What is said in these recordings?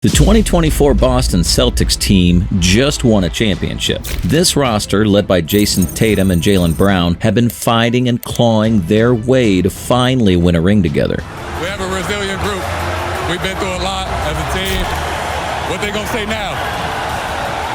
The 2024 Boston Celtics team just won a championship. This roster, led by Jayson, Tatum, and Jaylen Brown, have been fighting and clawing their way to finally win a ring together. We have a resilient group. We've been through a lot as a team. What they gonna say now?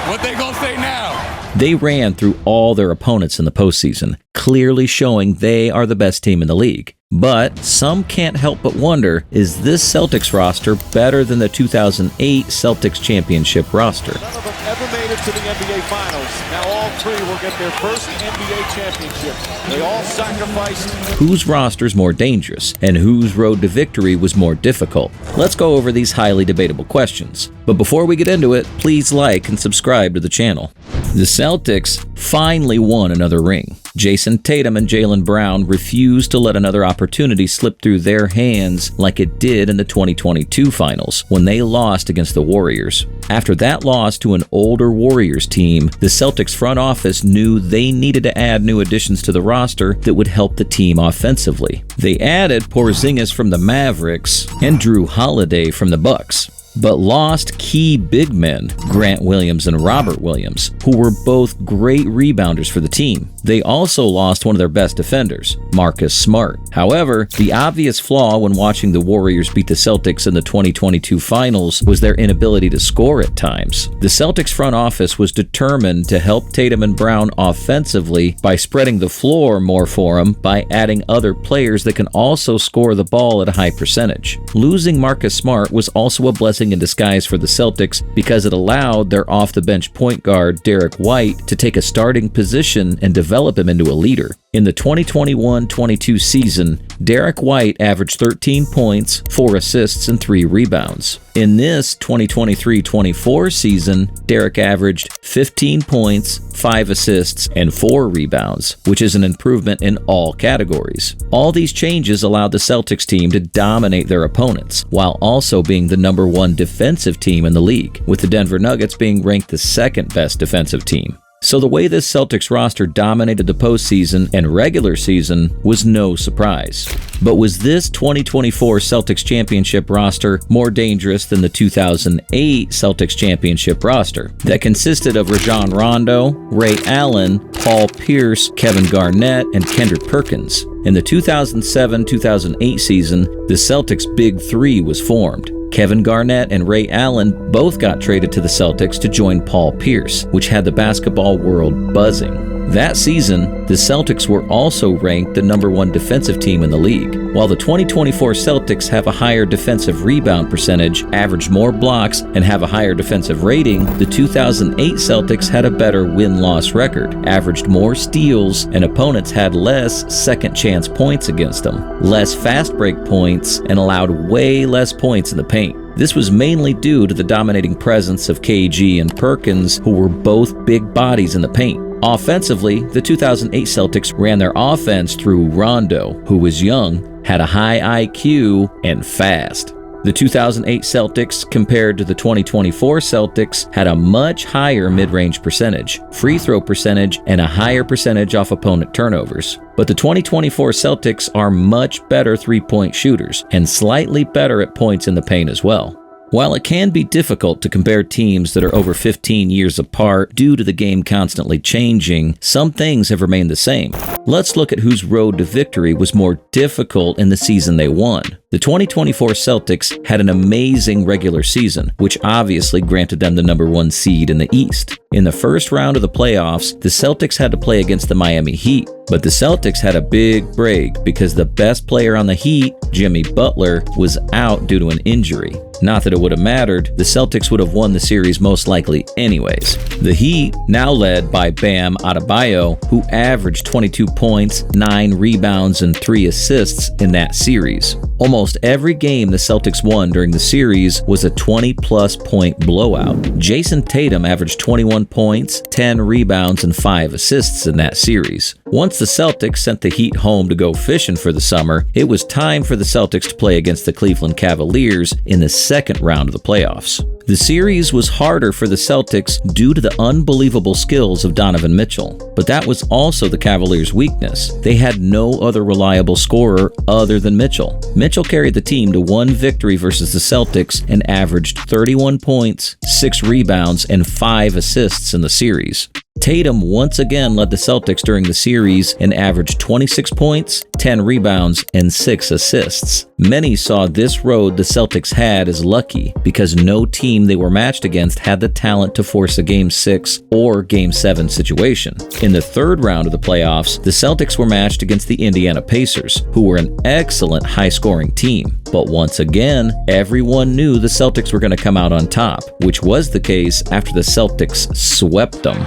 What they gonna say now? They ran through all their opponents in the postseason, clearly showing they are the best team in the league. But some can't help but wonder, is this Celtics roster better than the 2008 Celtics championship roster? None of them ever made it to the NBA Finals. Now all three will get their first NBA championship. They all sacrificed. Whose roster's more dangerous, and whose road to victory was more difficult? Let's go over these highly debatable questions. But before we get into it, please like and subscribe to the channel. The Celtics finally won another ring. Jayson, Tatum, and Jaylen Brown refused to let another opportunity slip through their hands like it did in the 2022 finals when they lost against the Warriors. After that loss to an older Warriors team, the Celtics front office knew they needed to add new additions to the roster that would help the team offensively. They added Porzingis from the Mavericks and Drew Holiday from the Bucks, but lost key big men, Grant Williams and Robert Williams, who were both great rebounders for the team. They also lost one of their best defenders, Marcus Smart. However, the obvious flaw when watching the Warriors beat the Celtics in the 2022 finals was their inability to score at times. The Celtics front office was determined to help Tatum and Brown offensively by spreading the floor more for them by adding other players that can also score the ball at a high percentage. Losing Marcus Smart was also a blessing in disguise for the Celtics because it allowed their off-the-bench point guard Derek White to take a starting position and develop him into a leader. In the 2021-22 season, Derek White averaged 13 points, 4 assists, and 3 rebounds. In this 2023-24 season, Derek averaged 15 points, 5 assists, and 4 rebounds, which is an improvement in all categories. All these changes allowed the Celtics team to dominate their opponents, while also being the #1 defensive team in the league, with the Denver Nuggets being ranked the second best defensive team. So the way this Celtics roster dominated the postseason and regular season was no surprise. But was this 2024 Celtics championship roster more dangerous than the 2008 Celtics championship roster that consisted of Rondo, Ray Allen, Paul Pierce, Kevin Garnett, and Kendrick Perkins? In the 2007-2008 season, the Celtics Big Three was formed. Kevin Garnett and Ray Allen both got traded to the Celtics to join Paul Pierce, which had the basketball world buzzing. That season, the Celtics were also ranked the #1 defensive team in the league. While the 2024 Celtics have a higher defensive rebound percentage, average more blocks, and have a higher defensive rating, the 2008 Celtics had a better win-loss record, averaged more steals, and opponents had less second-chance points against them, less fast break points, and allowed way less points in the paint. This was mainly due to the dominating presence of KG and Perkins, who were both big bodies in the paint. Offensively, the 2008 Celtics ran their offense through Rondo, who was young, had a high IQ, and fast. The 2008 Celtics, compared to the 2024 Celtics, had a much higher mid-range percentage, free throw percentage, and a higher percentage off opponent turnovers. But the 2024 Celtics are much better three-point shooters, and slightly better at points in the paint as well. While it can be difficult to compare teams that are over 15 years apart due to the game constantly changing, some things have remained the same. Let's look at whose road to victory was more difficult in the season they won. The 2024 Celtics had an amazing regular season, which obviously granted them the #1 seed in the East. In the first round of the playoffs, the Celtics had to play against the Miami Heat, but the Celtics had a big break because the best player on the Heat, Jimmy Butler, was out due to an injury. Not that it would have mattered, the Celtics would have won the series most likely anyways. The Heat, now led by Bam Adebayo, who averaged 22 points, 9 rebounds, and 3 assists in that series. Almost every game the Celtics won during the series was a 20-plus point blowout. Jayson Tatum averaged 21 points, 10 rebounds, and 5 assists in that series. Once the Celtics sent the Heat home to go fishing for the summer, it was time for the Celtics to play against the Cleveland Cavaliers in the second round of the playoffs. The series was harder for the Celtics due to the unbelievable skills of Donovan Mitchell, but that was also the Cavaliers' weakness. They had no other reliable scorer other than Mitchell. Mitchell carried the team to one victory versus the Celtics and averaged 31 points, 6 rebounds, and 5 assists in the series. Tatum once again led the Celtics during the series and averaged 26 points, 10 rebounds, and 6 assists. Many saw this road the Celtics had as lucky because no team they were matched against had the talent to force a Game 6 or Game 7 situation. In the third round of the playoffs, the Celtics were matched against the Indiana Pacers, who were an excellent high-scoring team. But once again, everyone knew the Celtics were going to come out on top, which was the case after the Celtics swept them.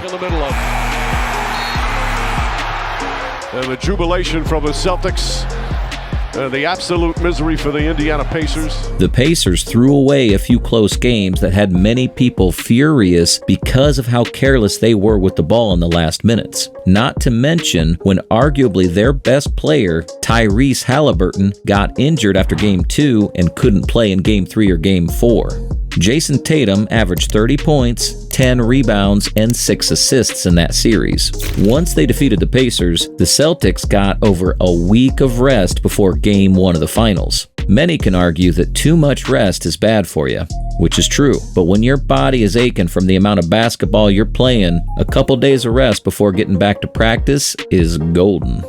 And the jubilation from the Celtics, the absolute misery for the Indiana Pacers. The Pacers threw away a few close games that had many people furious because of how careless they were with the ball in the last minutes. Not to mention when arguably their best player, Tyrese Halliburton, got injured after Game 2 and couldn't play in Game 3 or Game 4. Jayson Tatum averaged 30 points, 10 rebounds, and 6 assists in that series. Once they defeated the Pacers, the Celtics got over a week of rest before Game 1 of the finals. Many can argue that too much rest is bad for you, which is true, but when your body is aching from the amount of basketball you're playing, a couple days of rest before getting back to practice is golden.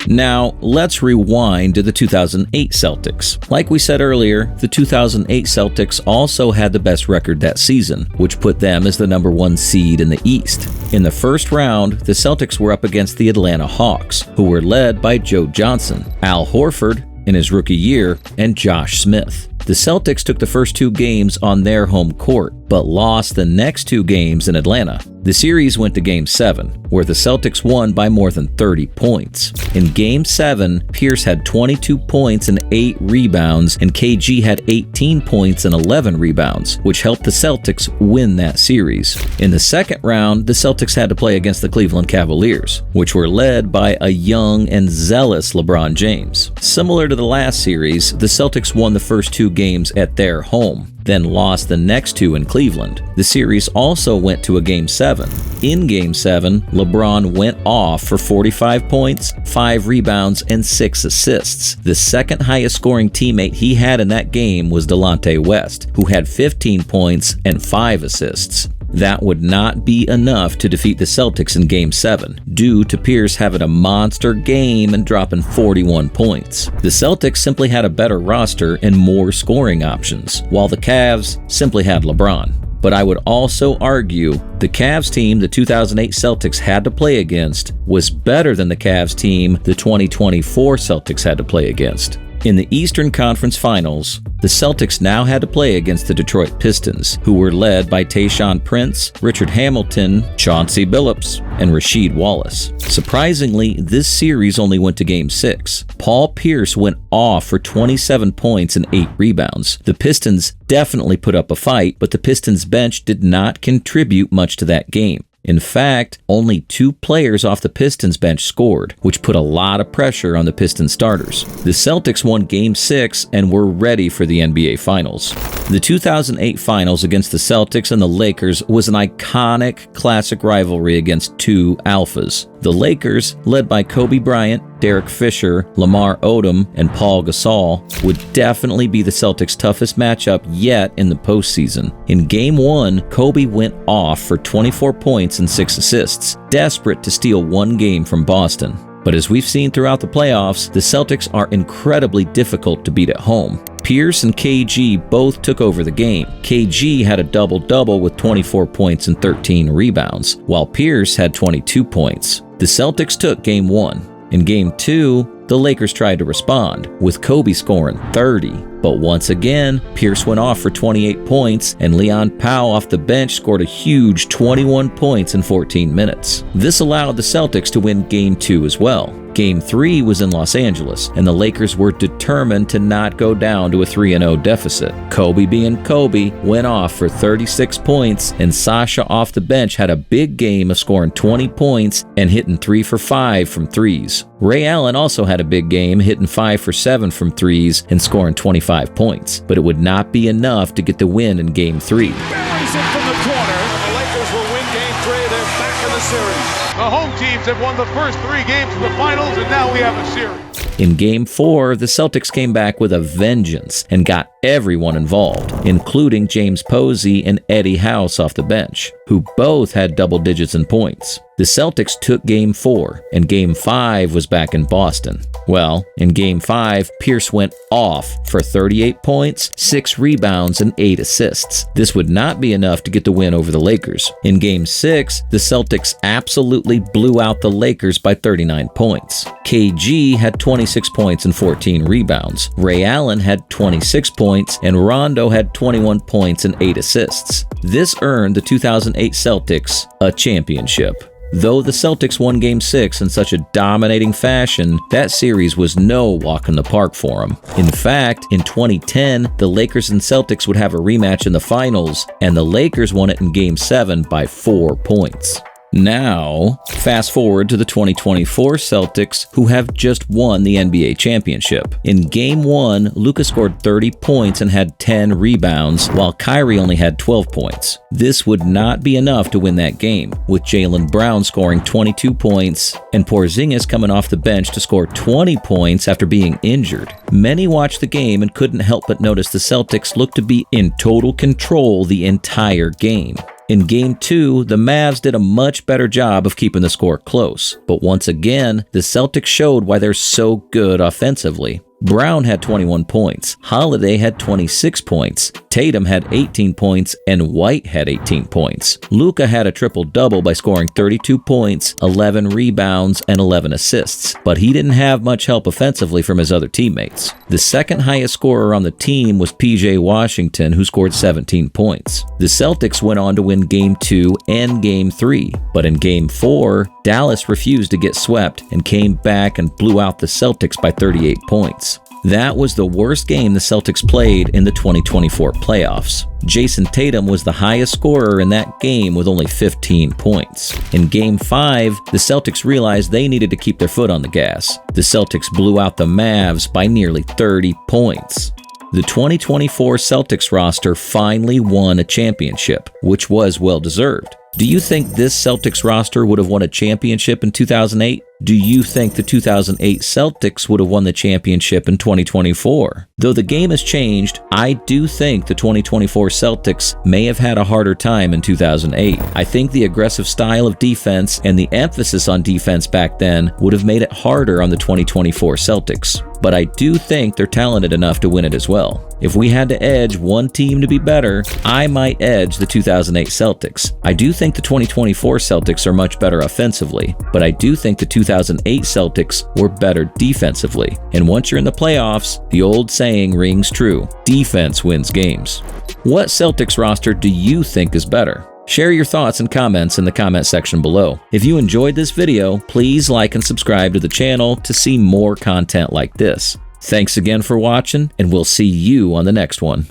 Now, let's rewind to the 2008 Celtics. Like we said earlier, the 2008 Celtics also had the best record that season, which put them as the number 1 seed in the East. In the first round, the Celtics were up against the Atlanta Hawks, who were led by Joe Johnson, Al Horford in his rookie year, and Josh Smith. The Celtics took the first 2 games on their home court, but lost the next 2 games in Atlanta. The series went to Game 7, where the Celtics won by more than 30 points. In Game 7, Pierce had 22 points and 8 rebounds, and KG had 18 points and 11 rebounds, which helped the Celtics win that series. In the second round, the Celtics had to play against the Cleveland Cavaliers, which were led by a young and zealous LeBron James. Similar to the last series, the Celtics won the first 2 games at their home, then lost the next 2 in Cleveland. The series also went to a Game 7. In Game 7, LeBron went off for 45 points, 5 rebounds, and 6 assists. The second highest scoring teammate he had in that game was Delonte West, who had 15 points and 5 assists. That would not be enough to defeat the Celtics in Game 7, due to Pierce having a monster game and dropping 41 points. The Celtics simply had a better roster and more scoring options, while the Cavs simply had LeBron. But I would also argue the Cavs team the 2008 Celtics had to play against was better than the Cavs team the 2024 Celtics had to play against. In the Eastern Conference Finals, the Celtics now had to play against the Detroit Pistons, who were led by Tayshaun Prince, Richard Hamilton, Chauncey Billups, and Rasheed Wallace. Surprisingly, this series only went to Game 6. Paul Pierce went off for 27 points and 8 rebounds. The Pistons definitely put up a fight, but the Pistons bench did not contribute much to that game. In fact, only 2 players off the Pistons bench scored, which put a lot of pressure on the Pistons starters. The Celtics won Game 6 and were ready for the NBA Finals. The 2008 Finals against the Celtics and the Lakers was an iconic classic rivalry against 2 alphas. The Lakers, led by Kobe Bryant, Derek Fisher, Lamar Odom, and Paul Gasol, would definitely be the Celtics' toughest matchup yet in the postseason. In Game 1, Kobe went off for 24 points and 6 assists, desperate to steal 1 game from Boston. But as we've seen throughout the playoffs, the Celtics are incredibly difficult to beat at home. Pierce and KG both took over the game. KG had a double-double with 24 points and 13 rebounds, while Pierce had 22 points. The Celtics took Game 1. In Game 2, the Lakers tried to respond, with Kobe scoring 30. But once again, Pierce went off for 28 points, and Leon Powell off the bench scored a huge 21 points in 14 minutes. This allowed the Celtics to win Game 2 as well. Game 3 was in Los Angeles, and the Lakers were determined to not go down to a 3-0 deficit. Kobe being Kobe went off for 36 points, and Sasha off the bench had a big game of scoring 20 points and hitting 3 for 5 from threes. Ray Allen also had a big game, hitting 5 for 7 from threes and scoring 25 points, but it would not be enough to get the win in Game 3. Buries it from the corner. The Lakers will win Game 3. They're back in the series. The home teams have won the first 3 games of the finals, and now we have a series. In Game 4, the Celtics came back with a vengeance and got everyone involved, including James Posey and Eddie House off the bench, who both had double digits in points. The Celtics took Game 4, and Game 5 was back in Boston. Well, in Game 5, Pierce went off for 38 points, 6 rebounds, and 8 assists. This would not be enough to get the win over the Lakers. In Game 6, the Celtics absolutely blew out the Lakers by 39 points. KG had 26 points and 14 rebounds. Ray Allen had 26 points, and Rondo had 21 points and 8 assists. This earned the 2008 Celtics a championship. Though the Celtics won Game 6 in such a dominating fashion, that series was no walk in the park for them. In fact, in 2010, the Lakers and Celtics would have a rematch in the finals, and the Lakers won it in Game 7 by 4 points. Now, fast forward to the 2024 Celtics, who have just won the NBA championship. In Game 1, Luka scored 30 points and had 10 rebounds, while Kyrie only had 12 points. This would not be enough to win that game, with Jaylen Brown scoring 22 points and Porzingis coming off the bench to score 20 points after being injured. Many watched the game and couldn't help but notice the Celtics looked to be in total control the entire game. In Game 2, the Mavs did a much better job of keeping the score close, but once again, the Celtics showed why they're so good offensively. Brown had 21 points, Holiday had 26 points, Tatum had 18 points, and White had 18 points. Luka had a triple-double by scoring 32 points, 11 rebounds, and 11 assists, but he didn't have much help offensively from his other teammates. The second highest scorer on the team was PJ Washington, who scored 17 points. The Celtics went on to win Game 2 and Game 3, but in Game 4, Dallas refused to get swept and came back and blew out the Celtics by 38 points. That was the worst game the Celtics played in the 2024 playoffs. Jayson Tatum was the highest scorer in that game with only 15 points. In Game 5, the Celtics realized they needed to keep their foot on the gas. The Celtics blew out the Mavs by nearly 30 points. The 2024 Celtics roster finally won a championship, which was well-deserved. Do you think this Celtics roster would have won a championship in 2008? Do you think the 2008 Celtics would have won the championship in 2024? Though the game has changed, I do think the 2024 Celtics may have had a harder time in 2008. I think the aggressive style of defense and the emphasis on defense back then would have made it harder on the 2024 Celtics. But I do think they're talented enough to win it as well. If we had to edge one team to be better, I might edge the 2008 Celtics. I do think the 2024 Celtics are much better offensively, but I do think the 2008 Celtics were better defensively. And once you're in the playoffs, the old saying rings true: defense wins games. What Celtics roster do you think is better? Share your thoughts and comments in the comment section below. If you enjoyed this video, please like and subscribe to the channel to see more content like this. Thanks again for watching, and we'll see you on the next one.